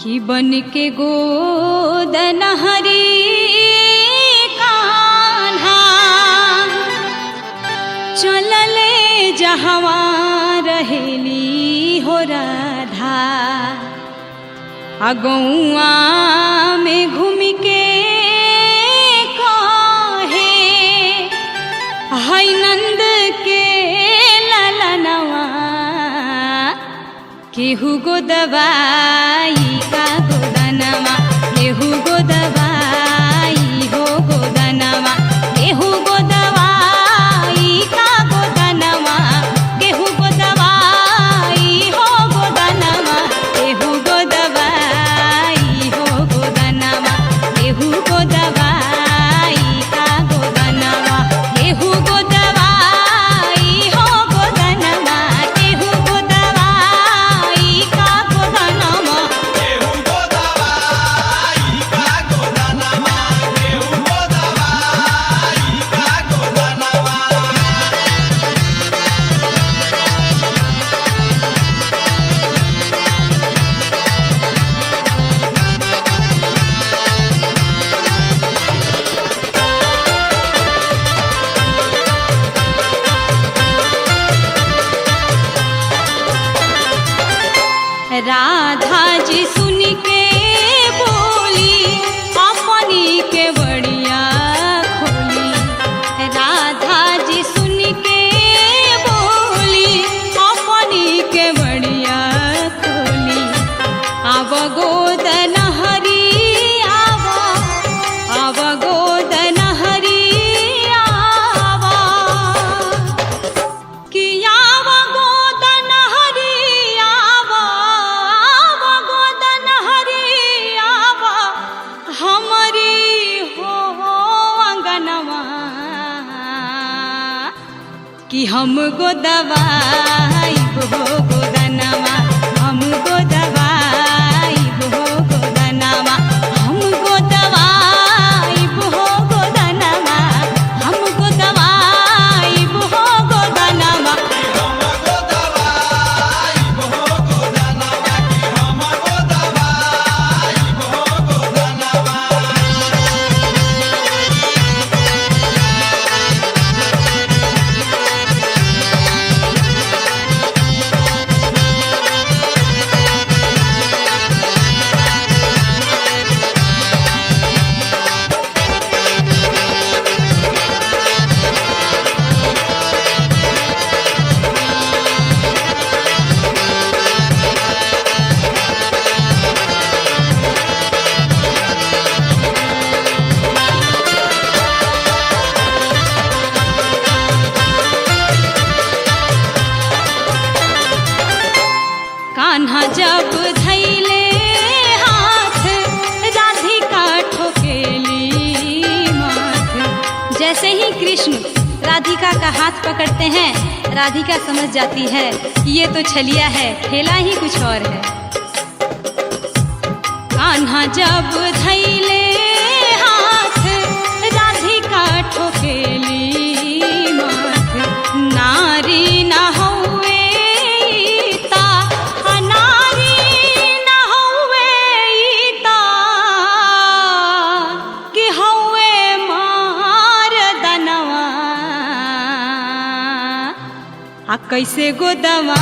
कि बन के गोदन हरी कान्हा चलले जहवा रहेली हो राधा अगौआ में घूम के कहे हई नंद के ललनवा केहू गो दवाई का गोदनवा केहू गो दवाई हो गोदनवा केहू गो दवाई का गोदनवा केहू गो दवाई हो गोदनवा केहू गो दवाई हो गोदनवा केहू गो दवाई का गोदनवा केहू गो दवाई हो गोदनवा केहू गो दवाई का गोदनवा केहू गो दवाई का गोदनवा केहू गो दवाई का गोदनवा राधा जी सुन के बोली अपनी के बड़िया खोली राधा जी सुन के बोली अपनी के बड़िया खोली अब गोदन हरी अब गोदन हरी आवा कि आव गोदन हरी आव गोदन हरी आव हमरी हो अंगनवा कि हम गो दवाई हो गोदनवा हम गो दवाई हो गोदनवा हम गो दवाई हो गोदनवा हम गो दवाई हो गोदनवा हम गो दवाई हो गोदनवा कि हम गो दवाई हो गोदनवा कान्हा जब धैले हाथ राधिका ठोकेली माथ जैसे ही कृष्ण राधिका का हाथ पकड़ते हैं राधिका समझ जाती है कि ये तो छलिया है खेला ही कुछ और है कान्हा जब धैले हाथ राधिका ठोकेली माथ नारी न हौवे ता नारी न हौवे ता कि हौवे मार दनवा आ कैसे गो दवा